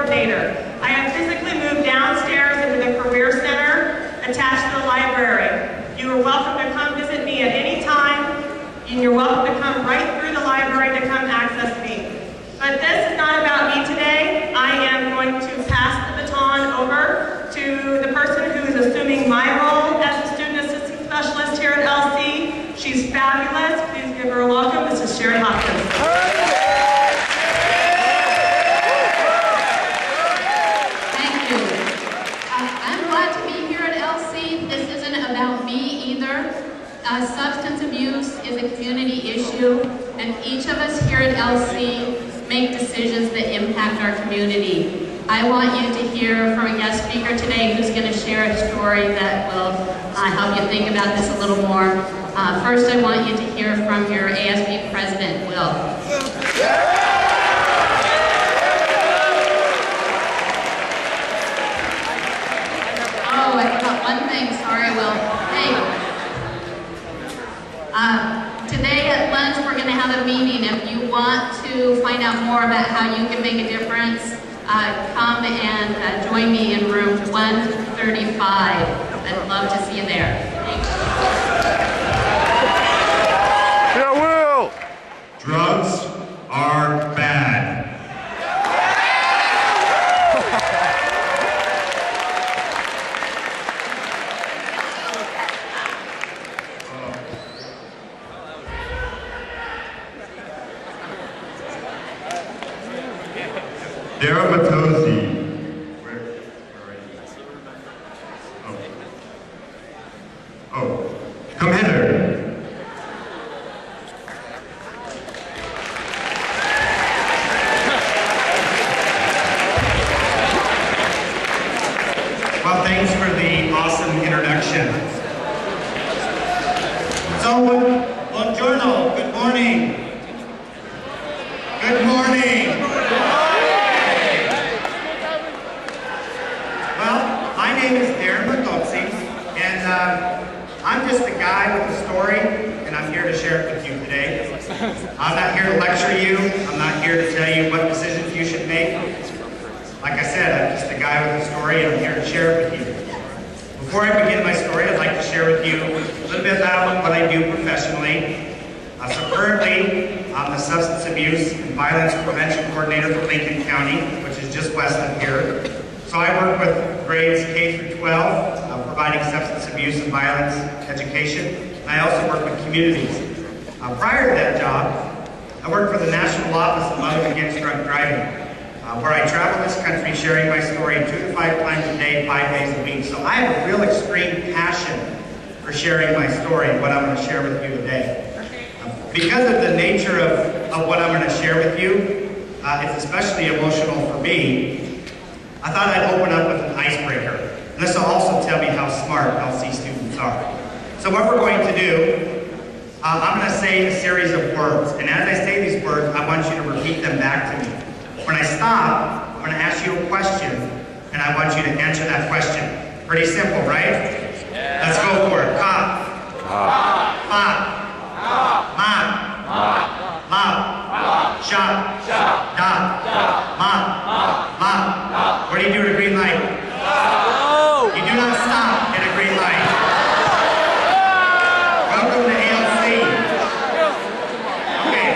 coordinator. I have physically moved downstairs into the Career Center attached to the library. You are welcome to come visit me at any time, and you're welcome to come right through the library to come access me. But this is not about me today. I am going to pass the baton over to the person who is assuming my role as a student assistant specialist here at LC. She's fabulous. Please give her a welcome. This is Sherry Hopkins. Thank you. I'm glad to be here at LC. This isn't about me either. Substance abuse is a community issue, and each of us here at LC make decisions that impact our community. I want you to hear from a guest speaker today who's going to share a story that will help you think about this a little more. First, I want you to hear from your ASB president, Will. Oh, I forgot one thing. Sorry, Will. Hey. Today at lunch, we're going to have a meeting. If you want to find out more about how you can make a difference, come and join me in room 135. I'd love to see you there. Thanks. Yeah, Will! Drugs are bad. Darren Mattozzi. Oh, come hither. Well, thanks for the awesome introduction. So, buongiorno, good morning. Good morning. My name is Darren Mattozzi, and I'm just a guy with a story, and I'm here to share it with you today. I'm not here to lecture you. I'm not here to tell you what decisions you should make. Like I said, I'm just a guy with a story, and I'm here to share it with you. Before I begin my story, I'd like to share with you a little bit about what I do professionally. So currently, I'm the Substance Abuse and Violence Prevention Coordinator for Lincoln County, which is just west of here. So I work with grades K through 12, providing substance abuse and violence education. I also work with communities. Prior to that job, I worked for the National Office of Mothers Against Drunk Driving, where I travel this country sharing my story 2 to 5 times a day, 5 days a week. So I have a real extreme passion for sharing my story and what I'm going to share with you today. Because of the nature of what I'm going to share with you, it's especially emotional for me. I thought I'd open up with an icebreaker. And this will also tell me how smart LC students are. So what we're going to do, I'm going to say a series of words. And as I say these words, I want you to repeat them back to me. When I stop, I'm going to ask you a question, and I want you to answer that question. Pretty simple, right? Yeah. Let's go for it. Cop. Cop. Pop. Mop. Mop. Shop. Dot. Mop. Mop. What do you do at a green light? You do not stop at a green light. Welcome to ALC. Okay.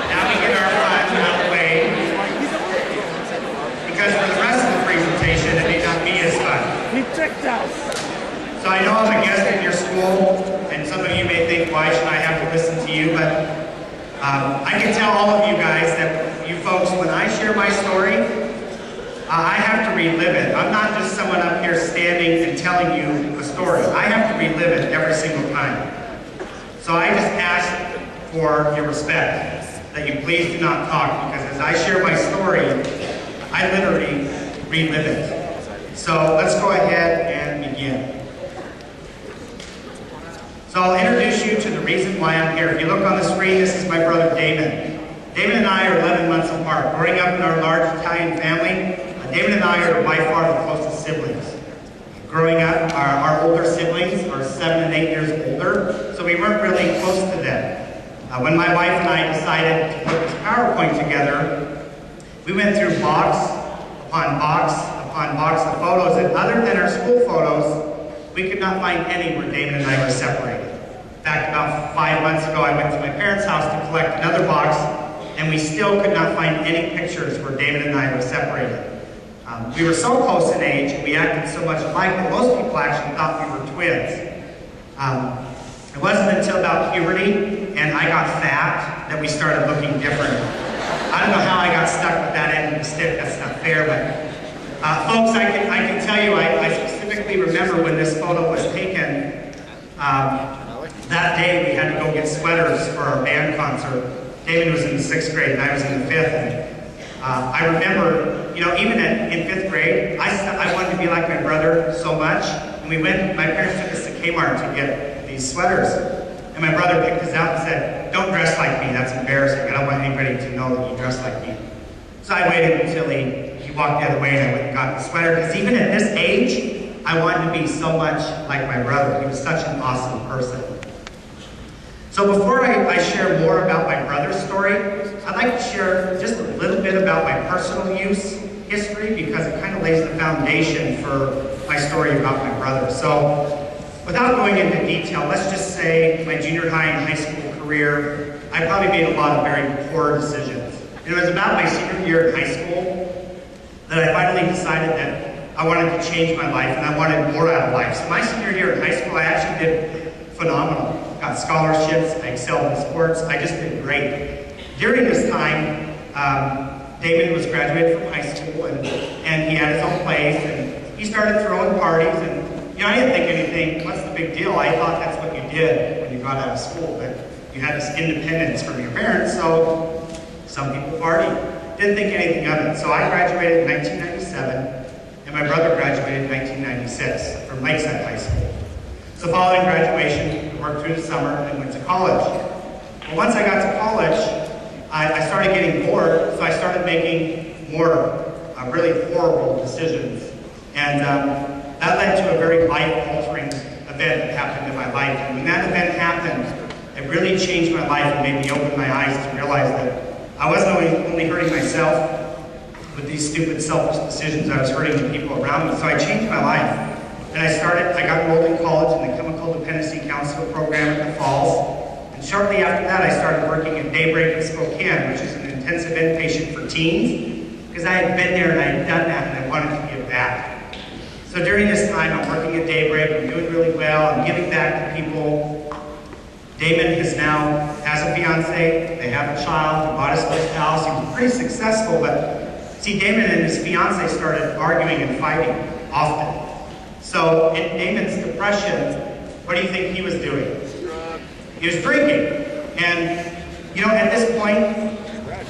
Now we get our fun out of the way. Because for the rest of the presentation, it may not be as fun. He tricked us. So I know I'm a guest in your school, and some of you may think, why should I have to listen to you? But I can tell all of you guys that you folks, when I share my story, I have to relive it. I'm not just someone up here standing and telling you a story. I have to relive it every single time. So I just ask for your respect, that you please do not talk, because as I share my story, I literally relive it. So let's go ahead and begin. So I'll introduce you to the reason why I'm here. If you look on the screen, this is my brother Damon. Damon and I are 11 months apart. Growing up in our large Italian family, Damon and I are by far the closest siblings. Growing up, our older siblings are 7 and 8 years older, so we weren't really close to them. When my wife and I decided to put this PowerPoint together, we went through box upon box upon box of photos, and other than our school photos, we could not find any where Damon and I were separated. In fact, about 5 months ago, I went to my parents' house to collect another box, and we still could not find any pictures where Damon and I were separated. We were so close in age, and we acted so much alike that most people actually thought we were twins. It wasn't until about puberty and I got fat that we started looking different. I don't know how I got stuck with that end of the stick, that's not fair, but folks, I can tell you, I specifically remember when this photo was taken. That day we had to go get sweaters for our band concert. Damon was in the 6th grade and I was in the 5th. And, I remember, you know, even in 5th grade, I wanted to be like my brother so much. And my parents took us to Kmart to get these sweaters. And my brother picked us out and said, "Don't dress like me, that's embarrassing. I don't want anybody to know that you dress like me." So I waited until he walked the other way and I went and got the sweater. Because even at this age, I wanted to be so much like my brother. He was such an awesome person. So before I share more about my brother's story, I'd like to share just a little bit about my personal use history because it kind of lays the foundation for my story about my brother. So without going into detail, let's just say my junior high and high school career, I probably made a lot of very poor decisions. And it was about my senior year in high school that I finally decided that I wanted to change my life and I wanted more out of life. So my senior year in high school, I actually did phenomenal. Got scholarships, I excelled in sports, I just did great. During this time, Damon was graduated from high school and he had his own place and he started throwing parties and, you know, I didn't think anything, what's the big deal? I thought that's what you did when you got out of school, but you had this independence from your parents, so some people partied. Didn't think anything of it. So I graduated in 1997 and my brother graduated in 1996 from Lakeside High School. So following graduation, I worked through the summer and went to college. Well, once I got to college, I started getting bored, so I started making more really horrible decisions. And that led to a very life-altering event that happened in my life. And when that event happened, it really changed my life and made me open my eyes to realize that I wasn't only hurting myself with these stupid, selfish decisions, I was hurting the people around me. So I changed my life. And I got enrolled in college in the Chemical Dependency Counselor program at the Falls. And shortly after that, I started working at Daybreak in Spokane, which is an intensive inpatient for teens, because I had been there and I had done that and I wanted to give back. So during this time, I'm working at Daybreak, I'm doing really well, I'm giving back to people. Damon has a fiance, they have a child, he bought his first house, he was pretty successful, but see, Damon and his fiance started arguing and fighting often. So in Damon's depression, what do you think he was doing? He was drinking. And, you know, at this point,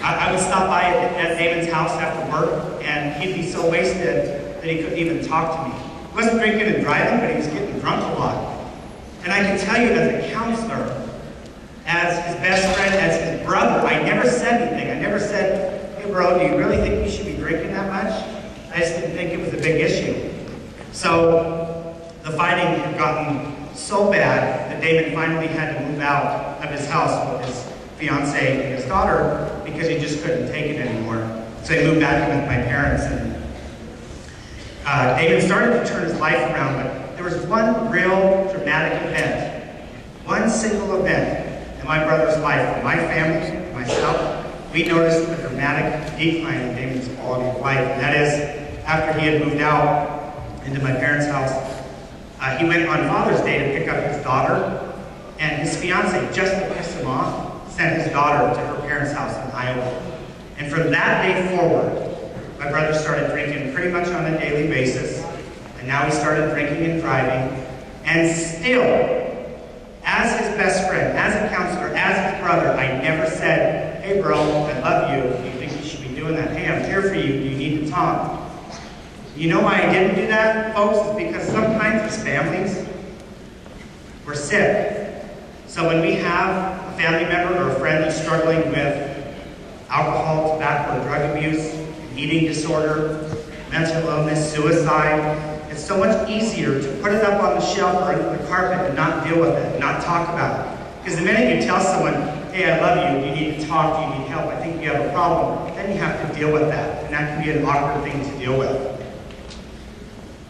I would stop by at Damon's house after work, and he'd be so wasted that he couldn't even talk to me. He wasn't drinking and driving, but he was getting drunk a lot. And I can tell you as a counselor, as his best friend, as his brother, I never said anything. I never said, "Hey bro, do you really think you should be drinking that much?" I just didn't think it was a big issue. So the fighting had gotten so bad that Damon finally had to move out of his house with his fiance and his daughter because he just couldn't take it anymore. So he moved back in with my parents, and Damon started to turn his life around, but there was one real dramatic event, one single event in my brother's life, my family, myself. We noticed a dramatic decline in Damon's quality of life, and that is after he had moved out into my parents' house. He went on Father's Day to pick up his daughter, and his fiance, just to piss him off, sent his daughter to her parents' house in Iowa. And from that day forward, my brother started drinking pretty much on a daily basis, and now he started drinking and driving, and still, as his best friend, as a counselor, as his brother, I never said, "Hey bro, I love you, do you think you should be doing that? Hey, I'm here for you, you need to talk." You know why I didn't do that, folks? Is because sometimes as families, we're sick. So when we have a family member or a friend who's struggling with alcohol, tobacco, or drug abuse, an eating disorder, mental illness, suicide, it's so much easier to put it up on the shelf or under the carpet and not deal with it, not talk about it. Because the minute you tell someone, hey, I love you, you need to talk, you need help, I think you have a problem, then you have to deal with that. And that can be an awkward thing to deal with.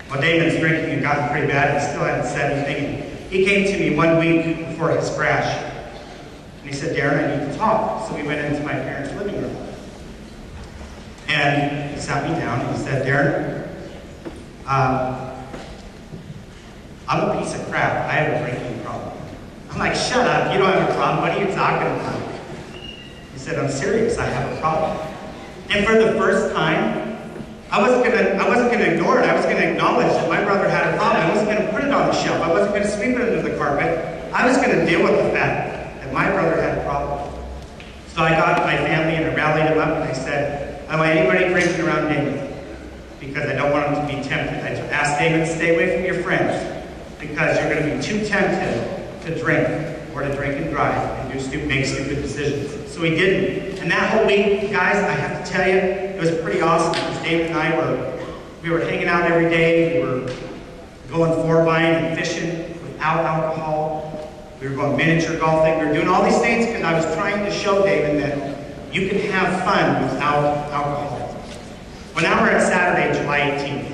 Well, Damon's drinking had gotten pretty bad, he still hadn't said anything. He came to me 1 week before his crash. And he said, Darren, I need to talk. So we went into my parents' living room. And he sat me down and he said, Darren, I'm a piece of crap. I have a drinking problem. I'm like, shut up, you don't have a problem. What are you talking about? He said, I'm serious, I have a problem. And for the first time, I wasn't gonna ignore it. I was gonna acknowledge that my brother had a problem. I wasn't gonna put it on the shelf. I wasn't gonna sweep it under the carpet. I was gonna deal with the fact that my brother had a problem. So I got my family and I rallied them up and I said, I don't want anybody drinking around Damon because I don't want him to be tempted. I asked Damon to stay away from your friends because you're gonna be too tempted to drink or to drink and drive and make stupid decisions. So he didn't. And that whole week, guys, I have to tell you, it was pretty awesome because Damon and I we were hanging out every day. We were going four-buying and fishing without alcohol. We were going miniature golfing. We were doing all these things because I was trying to show Damon that you can have fun without alcohol. Well, now we're at Saturday, July 18th.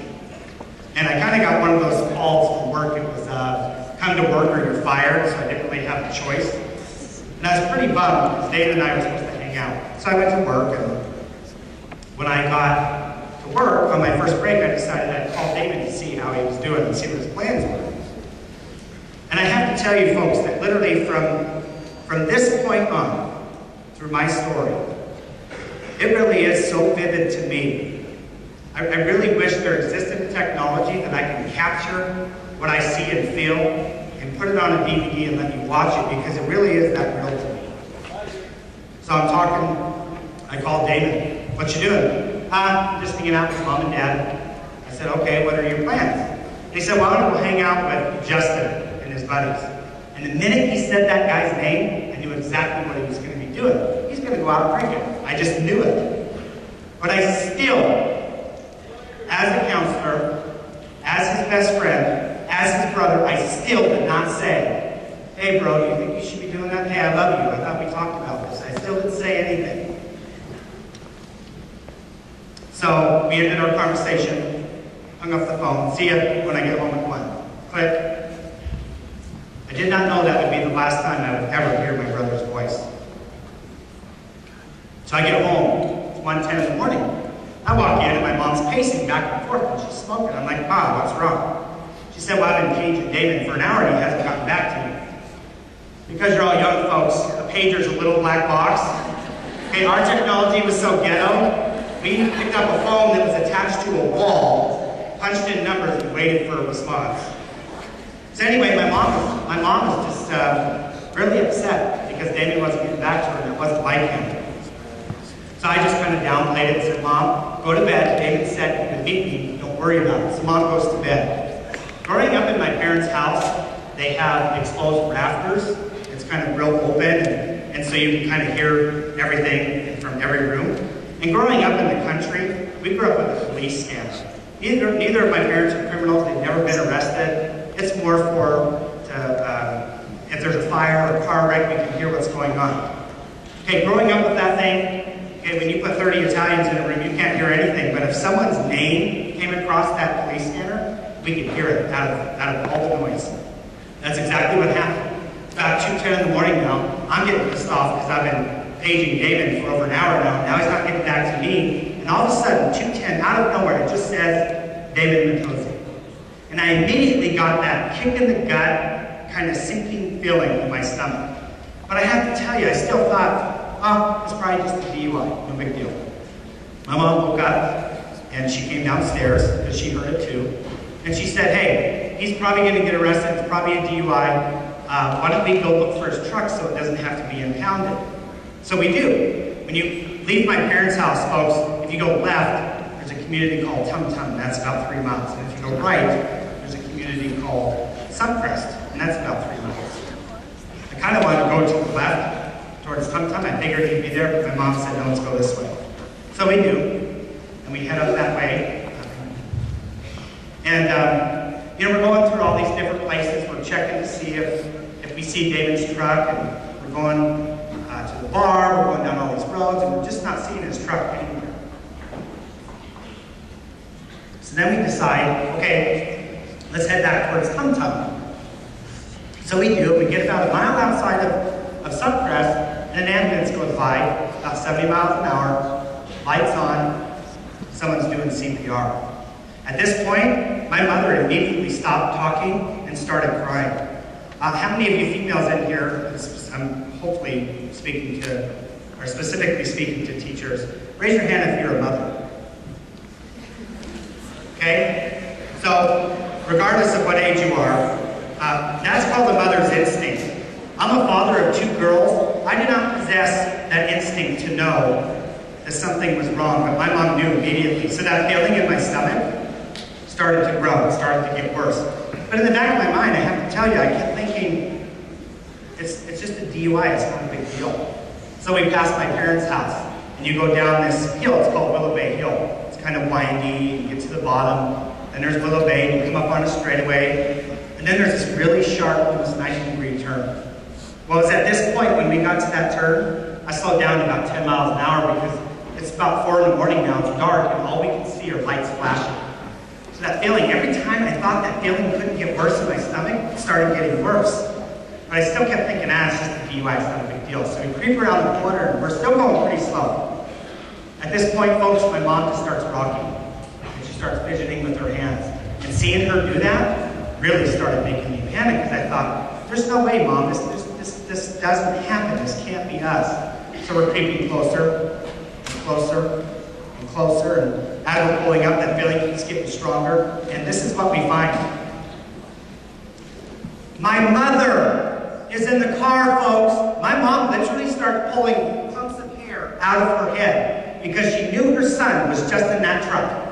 And I kind of got one of those calls from work. It was, come to work or you're fired, so I didn't really have a choice. And I was pretty bummed because David and I were supposed to hang out. So I went to work, and when I got to work, on my first break, I decided I'd call David to see how he was doing and see what his plans were. And I have to tell you folks that literally from this point on, through my story, it really is so vivid to me. I really wish there existed a technology that I can capture what I see and feel and put it on a DVD and let you watch it because it really is that real to me. So I'm talking, I called Damon, what you doing? Just hanging out with Mom and Dad. I said, okay, what are your plans? They said, well, I'm gonna go hang out with Justin and his buddies. And the minute he said that guy's name, I knew exactly what he was gonna be doing. He's gonna go out drinking. I just knew it. But I still, as a counselor, as his best friend, as his brother, I still did not say, hey bro, do you think you should be doing that? Hey, I love you. I thought we talked about this. I still didn't say anything. So we ended our conversation, hung up the phone, see you when I get home at 1. Click. I did not know that would be the last time I would ever hear my brother's voice. So I get home, it's 1:10 in the morning. I walk in and my mom's pacing back and forth and she's smoking. I'm like, Ma, what's wrong? She said, well, I've been paging Damon for an hour and he hasn't gotten back to me. Because you're all young folks, a pager's a little black box. Okay, our technology was so ghetto, we picked up a phone that was attached to a wall, punched in numbers and waited for a response. So anyway, my mom was just really upset because Damon wasn't getting back to her and it wasn't like him. So I just kind of downplayed it and said, Mom, go to bed. David said you can meet me, don't worry about it. So Mom goes to bed. Growing up in my parents' house, they have exposed rafters. It's kind of real open, and so you can kind of hear everything from every room. And growing up in the country, we grew up with a police scandal. Neither of my parents are criminals. They've never been arrested. It's more for, if there's a fire or a car wreck, we can hear what's going on. Okay, growing up with that thing, okay, when you put 30 Italians in a room, you can't hear anything, but if someone's name came across that police scanner, we could hear it out of all the noise. That's exactly what happened. About 2:10 in the morning now, I'm getting pissed off because I've been paging Damon for over an hour now. Now he's not getting back to me. And all of a sudden, 2:10, out of nowhere, it just says, Damon Mattozzi. And I immediately got that kick in the gut, kind of sinking feeling in my stomach. But I have to tell you, I still thought, oh, it's probably just a DUI, no big deal. My mom woke up and she came downstairs because she heard it too. And she said, hey, he's probably going to get arrested, it's probably a DUI. Why don't we go look for his truck so it doesn't have to be impounded? So we do. When you leave my parents' house, folks, if you go left, there's a community called Tum Tum, that's about 3 miles. And if you go right, there's a community called Suncrest, and that's about 3 miles. I kind of wanted to go to the left, towards Tum Tum. I figured he'd be there, but my mom said, no, let's go this way. So we do, and we head up that way. And, you know, we're going through all these different places. We're checking to see if we see David's truck, and we're going to the bar, we're going down all these roads, and we're just not seeing his truck anywhere. So then we decide, okay, let's head back towards Tum Tum. So we do, we get about a mile outside of Suncrest, and an ambulance goes by, about 70 miles an hour, lights on, someone's doing CPR. At this point, my mother immediately stopped talking and started crying. How many of you females in here, I'm hopefully speaking to, or specifically speaking to teachers, raise your hand if you're a mother. Okay? So, regardless of what age you are, that's called a mother's instinct. I'm a father of 2 girls. I did not possess that instinct to know that something was wrong, but my mom knew immediately. So that feeling in my stomach started to grow, it started to get worse. But in the back of my mind, I have to tell you, I kept thinking, it's just a DUI, it's not a big deal. So we passed my parents' house, and you go down this hill, it's called Willow Bay Hill. It's kind of windy, you get to the bottom, then there's Willow Bay, and you come up on a straightaway, and then there's this really sharp, almost 90-degree turn. Well, it was at this point when we got to that turn, I slowed down to about 10 miles an hour because it's about 4 in the morning now, it's dark, and all we can see are lights flashing. So that feeling, every time I thought that feeling couldn't get worse in my stomach, it started getting worse. But I still kept thinking, it's just a DUI, it's not a big deal. So we creep around the corner, and we're still going pretty slow. At this point, folks, my mom just starts rocking, and she starts fidgeting with her hands. And seeing her do that really started making me panic, because I thought, there's no way, Mom, this doesn't happen, this can't be us. So we're creeping closer, and closer, and closer, and as we're pulling up, that feeling keeps getting stronger, and this is what we find. My mother is in the car, folks. My mom literally started pulling clumps of hair out of her head because she knew her son was just in that truck.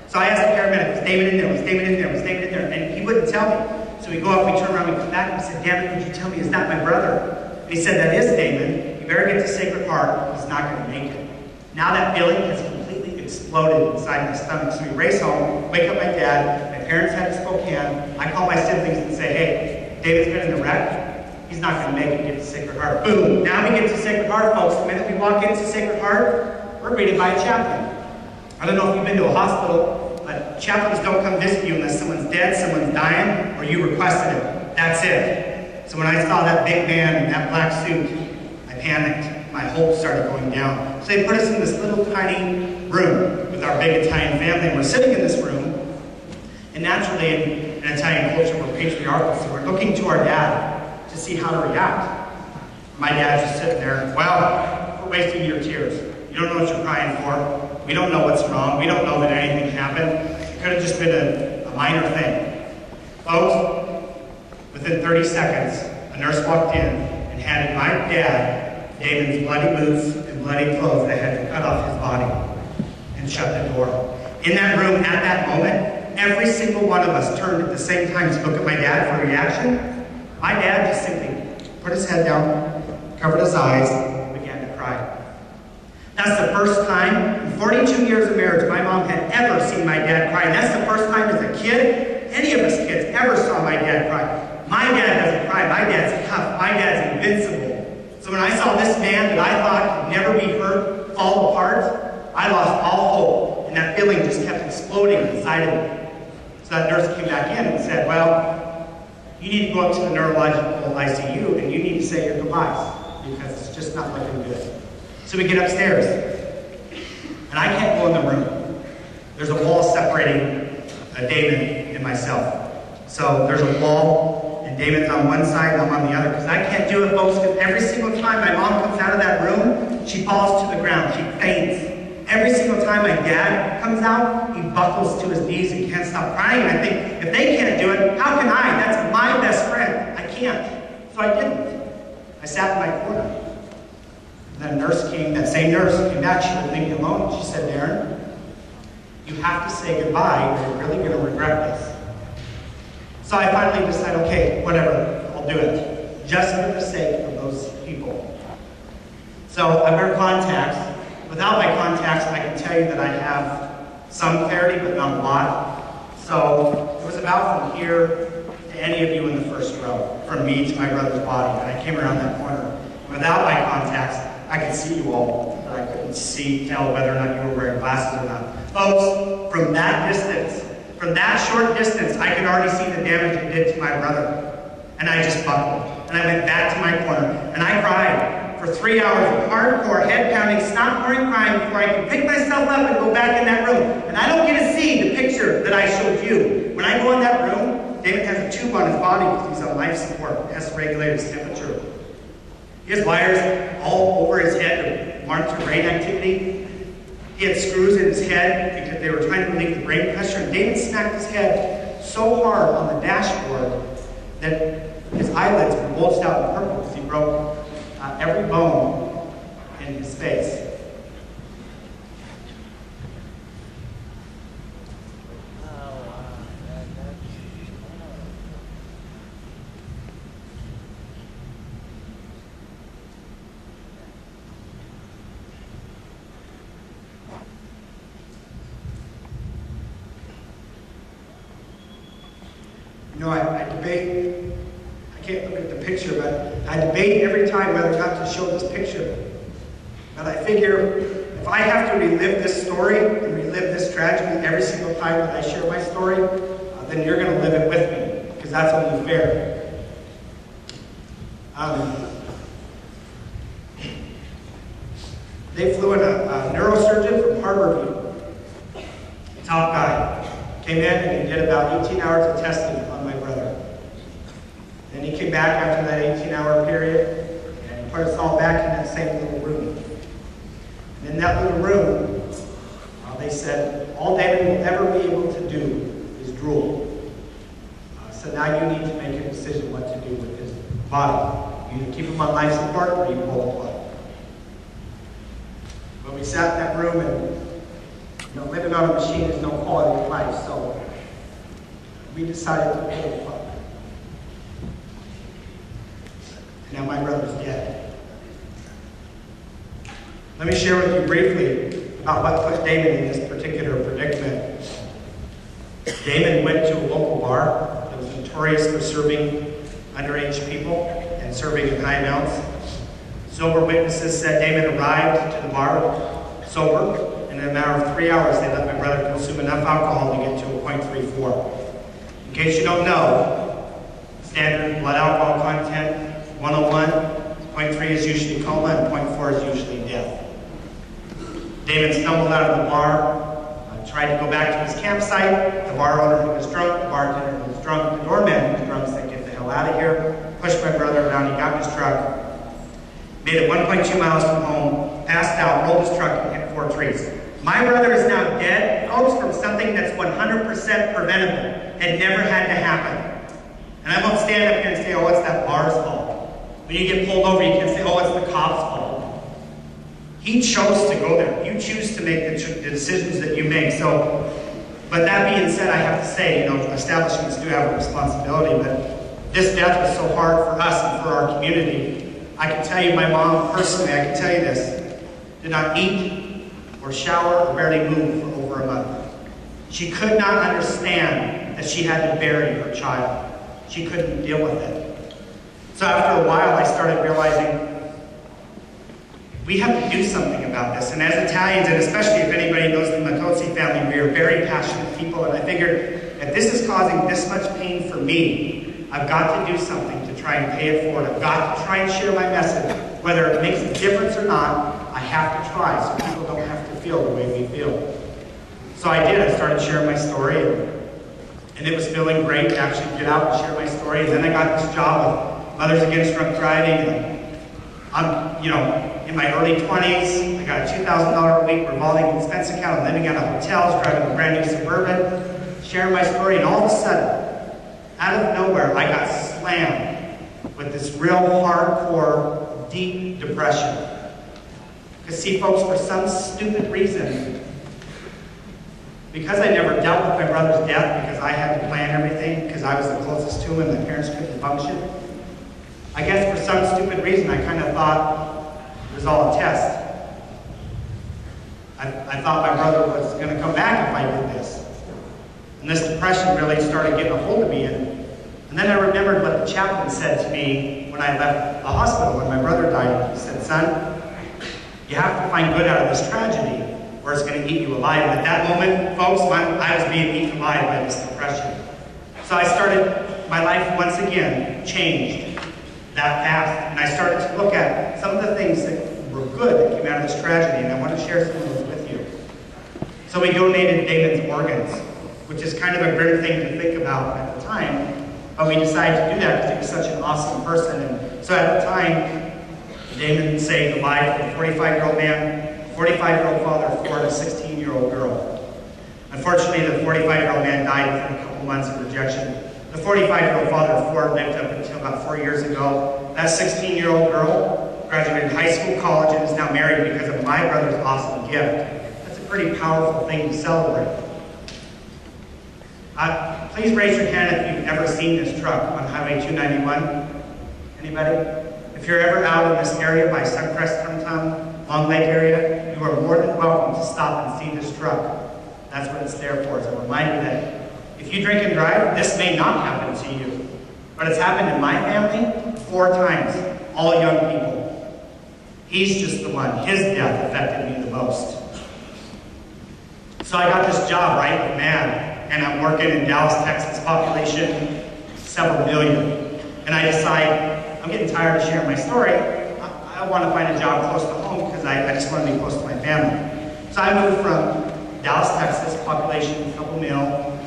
So I asked the paramedic, was Damon in there? Was Damon in there? Was Damon in there? And he wouldn't tell me. So we go up, we turn around, we come back, and we said, Damon, would you tell me, is that my brother? And he said, that is Damon. You better get to Sacred Heart. He's not going to make it. Now that feeling has completely exploded inside my stomach. So we race home, wake up my dad. My parents head to Spokane. I call my siblings and say, hey, David's been in the wreck. He's not going to make it, get to Sacred Heart. Boom! Now we get to Sacred Heart, folks. The minute we walk into Sacred Heart, we're greeted by a chaplain. I don't know if you've been to a hospital, but chaplains don't come visit you unless someone's dead, someone's dying, or you requested it. That's it. So when I saw that big man in that black suit, I panicked. My hopes started going down. So they put us in this little tiny room with our big Italian family, and we're sitting in this room, and naturally, in Italian culture, we're patriarchal, so we're looking to our dad to see how to react. My dad's just sitting there, well, we're wasting your tears. You don't know what you're crying for. We don't know what's wrong. We don't know that anything happened. It could have just been a minor thing. Folks, within 30 seconds, a nurse walked in and handed my dad Damon's bloody boots and bloody clothes that had to cut off his body and shut the door. In that room, at that moment, every single one of us turned at the same time to look at my dad for a reaction. My dad just simply put his head down, covered his eyes, and began to cry. That's the first time in 42 years of marriage my mom had ever seen my dad cry. And that's the first time as a kid, any of us kids ever saw my dad cry. My dad doesn't cry. My dad's tough. My dad's invincible. So when I saw this man that I thought could never be hurt fall apart, I lost all hope. And that feeling just kept exploding inside of me. So that nurse came back in and said, well, you need to go up to the neurological ICU and you need to say your goodbyes because it's just not looking good. So we get upstairs, and I can't go in the room. There's a wall separating Damon and myself. So there's a wall, and Damon's on one side and I'm on the other, because I can't do it, folks, because every single time my mom comes out of that room, she falls to the ground, she faints. Every single time my dad comes out, he buckles to his knees and can't stop crying. And I think, if they can't do it, how can I? That's my best friend. I can't. So I didn't. I sat in my corner. And then a nurse came, that same nurse came back, she wouldn't leave me alone. She said, Darren, you have to say goodbye or you're really going to regret this. So I finally decided, okay, whatever, I'll do it. Just for the sake of those people. So I wear contacts. Without my contacts, I can tell you that I have some clarity, but not a lot. So it was about from here to any of you in the first row, from me to my brother's body, and I came around that corner. Without eye contacts, I could see you all, but I couldn't tell whether or not you were wearing glasses or not. Folks, from that distance, from that short distance, I could already see the damage it did to my brother. And I just buckled. And I went back to my corner, and I cried for 3 hours of hardcore, head-pounding, stop-pouring crying before I could pick myself up and go back in that room. And I don't get to see the picture that I showed you. When I go in that room, David has a tube on his body because he's on life support. It has to regulate his temperature. He has wires all over his head to monitor brain activity. He had screws in his head because they were trying to relieve the brain pressure. And David smacked his head so hard on the dashboard that his eyelids were bulged out in purple because he broke every bone in his face. You know, I debate, I can't look at the picture, but I debate every time whether or not to show this picture. But I figure if I have to relive this story and relive this tragedy every single time that I share my story, then you're going to live it with me, because that's only fair. They flew in a neurosurgeon from Harborview, top guy. Came in and he did about 18 hours of testing on my brother. Then he came back after that 18-hour period and put us all back in that same little room. And in that little room, they said, all Damon will ever be able to do is drool. So now you need to make a decision what to do with his body. You either keep him on life support or you pull the plug. When we sat in that room, and living on a machine is no quality of life, so we decided to pull the plug. Now my brother's dead. Let me share with you briefly about what put Damon in this particular predicament. Damon went to a local bar that was notorious for serving underage people and serving in high amounts. Sober witnesses said Damon arrived to the bar sober. In a matter of 3 hours, they let my brother consume enough alcohol to get to a 0.34. In case you don't know, standard blood alcohol content, 101, 0.3 is usually coma, and 0.4 is usually death. Damon stumbled out of the bar, tried to go back to his campsite. The bar owner who was drunk, the bartender who was drunk, the doorman who was drunk said, "Get the hell out of here." Pushed my brother around, he got in his truck, made it 1.2 miles from home, passed out, rolled his truck, and hit 4 trees. My brother is now dead, folks, from something that's 100% preventable. It never had to happen. And I won't stand up here and say, oh, it's that bar's fault. When you get pulled over, you can say, oh, it's the cop's fault. He chose to go there. You choose to make the decisions that you make. So, but that being said, I have to say, establishments do have a responsibility, but this death was so hard for us and for our community. I can tell you, my mom, personally, I can tell you this, did not eat or shower or barely move for over a month. She could not understand that she had to bury her child. She couldn't deal with it. So after a while, I started realizing we have to do something about this. And as Italians, and especially if anybody knows the Mattozzi family, we are very passionate people. And I figured, if this is causing this much pain for me, I've got to do something to try and pay it forward. I've got to try and share my message. Whether it makes a difference or not, I have to try so people don't have to feel the way we feel. So I did. I started sharing my story, and it was feeling great to actually get out and share my story. And then I got this job with Mothers Against Drunk Driving. And I'm, in my early 20s. I got a $2,000 a week revolving expense account. I'm living out of hotels, driving a brand new Suburban, sharing my story, and all of a sudden, out of nowhere, I got slammed with this real hardcore, deep depression. Because see, folks, for some stupid reason, because I never dealt with my brother's death, because I had to plan everything, because I was the closest to him and my parents couldn't function, I guess for some stupid reason I kind of thought it was all a test. I thought my brother was going to come back if I did this. And this depression really started getting a hold of me. And then I remembered what the chaplain said to me when I left the hospital when my brother died. He said, son, you have to find good out of this tragedy or it's going to eat you alive. And at that moment, folks, I was being eaten alive by this depression. So I started, my life once again changed that fast. And I started to look at some of the things that were good that came out of this tragedy, and I want to share some of those with you. So we donated Damon's organs, which is kind of a grim thing to think about at the time, but we decided to do that because he was such an awesome person. And so at the time, Damon saved the life of a 45-year-old man, a 45-year-old father of four, and a 16-year-old girl. Unfortunately, the 45-year-old man died within a couple months of rejection. The 45-year-old father of four lived up until about 4 years ago. That 16-year-old girl graduated high school, college, and is now married because of my brother's awesome gift. That's a pretty powerful thing to celebrate. Please raise your hand if you've ever seen this truck on Highway 291. Anybody? If you're ever out in this area by Suncrest, Tum-Tum, Long Lake area, you are more than welcome to stop and see this truck. That's what it's there for. It's a reminder that if you drink and drive, this may not happen to you. But it's happened in my family 4 times, all young people. He's just the one. His death affected me the most. So I got this job, right, with MAD. And I'm working in Dallas, Texas, population several million. And I decide, I'm getting tired of sharing my story. I want to find a job close to home because I just want to be close to my family. So I moved from Dallas, Texas, population a couple mil,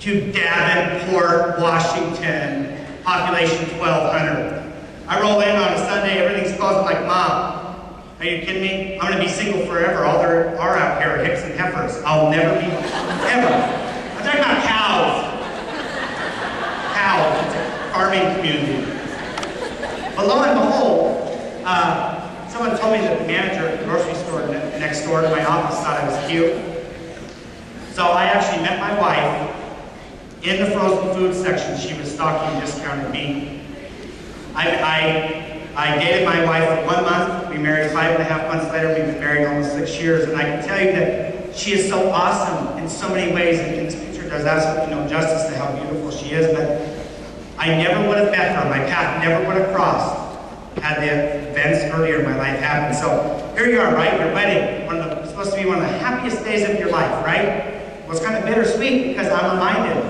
to Davenport, Washington, population 1,200. I roll in on a Sunday, everything's closed. I'm like, Mom, are you kidding me? I'm going to be single forever. All there are out here are hicks and heifers. I'll never be, ever. I'm talking about cows. Cows. It's a farming community. But lo and behold, someone told me that the manager at the grocery store next door to my office thought I was cute. So I actually met my wife in the frozen food section. She was stocking discounted meat. I dated my wife for 1 month. We married 5.5 months later. We've been married almost 6 years. And I can tell you that she is so awesome in so many ways. And this picture does absolutely no justice to how beautiful she is. But I never would have met her. My path never would have crossed had the events earlier in my life happened. So here you are, right? Your wedding. It's supposed to be one of the happiest days of your life, right? Well, it's kind of bittersweet because I'm reminded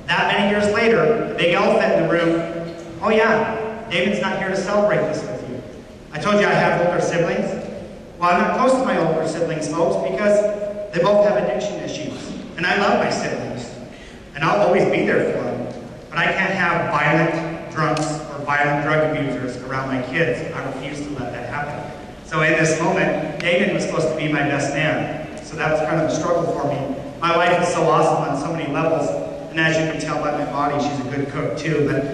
that many years later, the big elephant in the room, oh yeah, Damon's not here to celebrate this with you. I told you I have older siblings. Well, I'm not close to my older siblings, folks, because they both have addiction issues. And I love my siblings. And I'll always be there for them. But I can't have violent drunks or violent drug abusers around my kids. I refuse to let that happen. So in this moment, Damon was supposed to be my best man. So that was kind of a struggle for me. My wife is so awesome on so many levels. And as you can tell by my body, she's a good cook too. But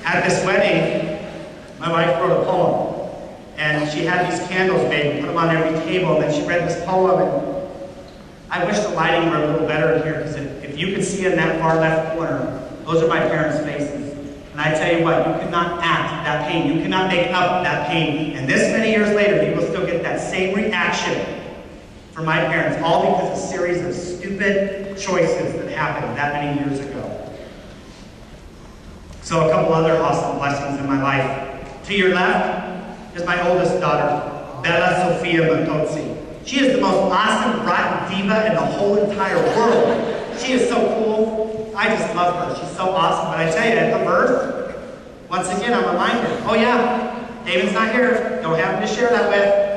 at this wedding, my wife wrote a poem. And she had these candles made and put them on every table. And then she read this poem. And I wish the lighting were a little better in here, because if you could see in that far left corner, those are my parents' faces. And I tell you what, you cannot act that pain. You cannot make up that pain. And this many years later, you will still get that same reaction from my parents, all because of a series of stupid choices that happened that many years ago. So a couple other awesome blessings in my life. To your left is my oldest daughter, Bella Sofia Mattozzi. She is the most awesome, rotten diva in the whole entire world. She is so cool. I just love her. She's so awesome. But I tell you, at her birth, once again, I'm reminded, oh yeah, Damon's not here. Don't have him to share that with.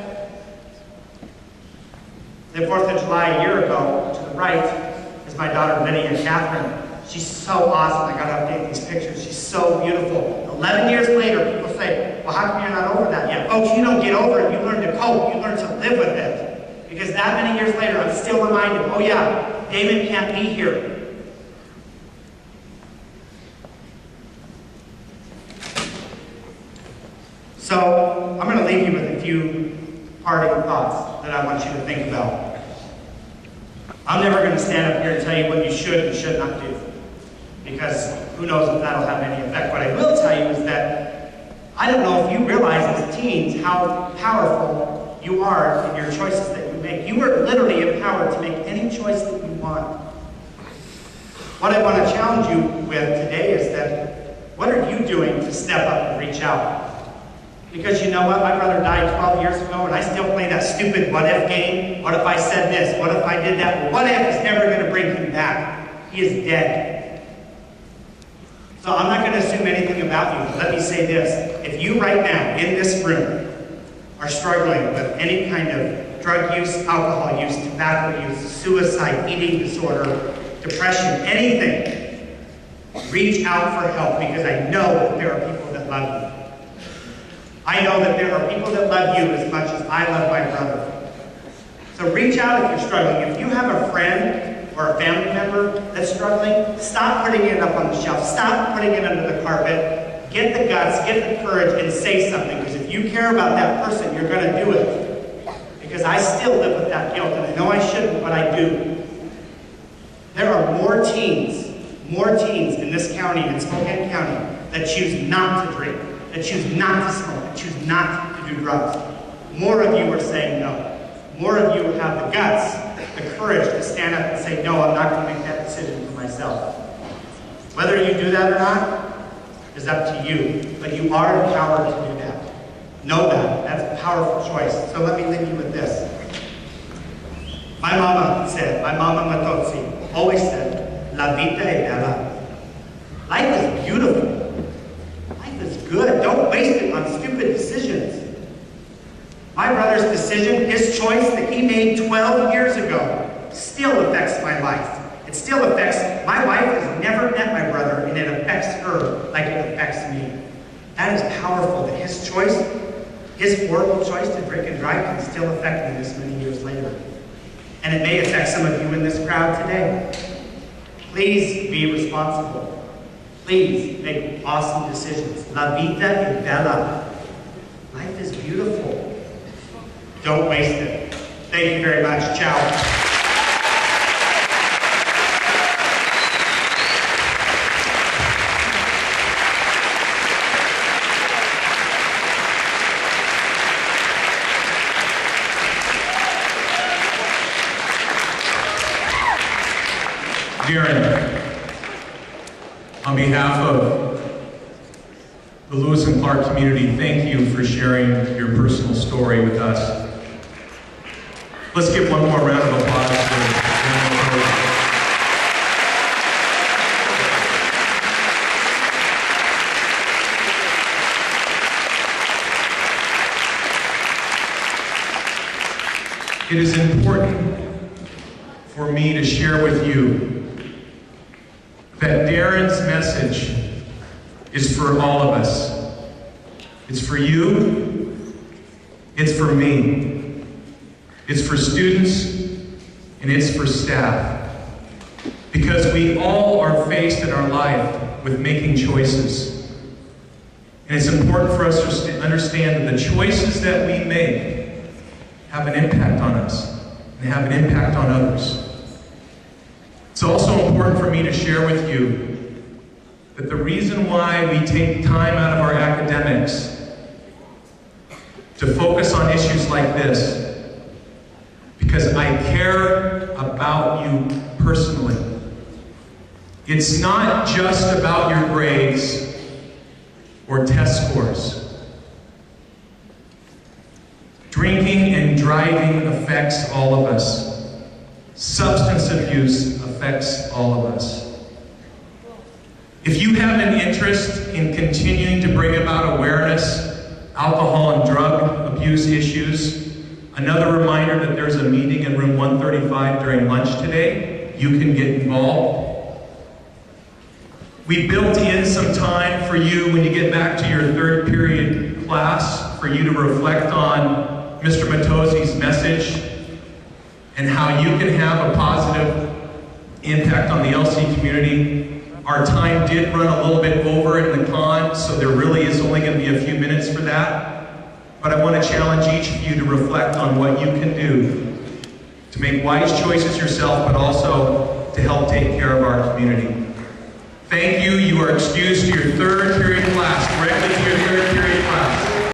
The 4th of July a year ago, to the right, is my daughter, Lydia Catherine. She's so awesome. I got to update these pictures. She's so beautiful. 11 years later, people say, well, how come you're not over that yet? Folks, you don't get over it. You learn to cope. You learn to live with it. Because that many years later, I'm still reminded, oh yeah, Damon can't be here. So, I'm going to leave you with a few parting thoughts that I want you to think about. I'm never going to stand up here and tell you what you should and should not do, because who knows if that'll have any effect. What I will tell you is that I don't know if you realize as teens how powerful you are in your choices that you make. You are literally empowered to make any choice that you want. What I want to challenge you with today is that What are you doing to step up and reach out? Because you know what? My brother died 12 years ago, and I still play that stupid what-if game. What if I said this? What if I did that? Well, what if is never going to bring him back? He is dead. So I'm not going to assume anything about you. But let me say this. If you right now, in this room, are struggling with any kind of drug use, alcohol use, tobacco use, suicide, eating disorder, depression, anything, reach out for help, because I know that there are people that love you. I know that there are people that love you as much as I love my brother. So reach out if you're struggling. If you have a friend or a family member that's struggling, stop putting it up on the shelf. Stop putting it under the carpet. Get the guts, get the courage, and say something. Because if you care about that person, you're going to do it. Because I still live with that guilt, and I know I shouldn't, but I do. There are more teens in this county, in Spokane County, that choose not to drink, that choose not to smoke, that choose not to do drugs. More of you are saying no. More of you have the guts, the courage to stand up and say, no, I'm not going to make that decision for myself. Whether you do that or not is up to you, but you are empowered to do that. Know that. That's a powerful choice. So let me leave you with this. My mama Mattozzi, always said, La vita è bella. Life is beautiful. Life is good. Don't waste it on stupid decisions. My brother's decision, his choice that he made 12 years ago, still affects my life. It still affects, my wife has never met my brother, and it affects her like it affects me. That is powerful, that his choice, his horrible choice to drink and drive can still affect me this many years later. And it may affect some of you in this crowd today. Please be responsible. Please make awesome decisions. La vita è bella. Life is beautiful. Don't waste it. Thank you very much. Ciao. Darren, on behalf of the Lewis and Clark community, thank you for sharing your personal story with us. Let's give one more round of applause for Darren Mattozzi. It is important for me to share with you that Darren's message is for all of us. It's for you, it's for me. It's for students, and it's for staff. Because we all are faced in our life with making choices. And it's important for us to understand that the choices that we make have an impact on us and have an impact on others. It's also important for me to share with you that the reason why we take time out of our academics to focus on issues like this, because I care about you personally. It's not just about your grades or test scores. Drinking and driving affects all of us. Substance abuse affects all of us. If you have an interest in continuing to bring about awareness, alcohol and drug abuse issues, another reminder that there's a meeting in room 135 during lunch today. You can get involved. We built in some time for you when you get back to your third period class for you to reflect on Mr. Mattozzi's message and how you can have a positive impact on the LC community. Our time did run a little bit over in the con, so there really is only going to be a few minutes for that. But I want to challenge each of you to reflect on what you can do to make wise choices yourself, but also to help take care of our community. Thank you. You are excused to your third period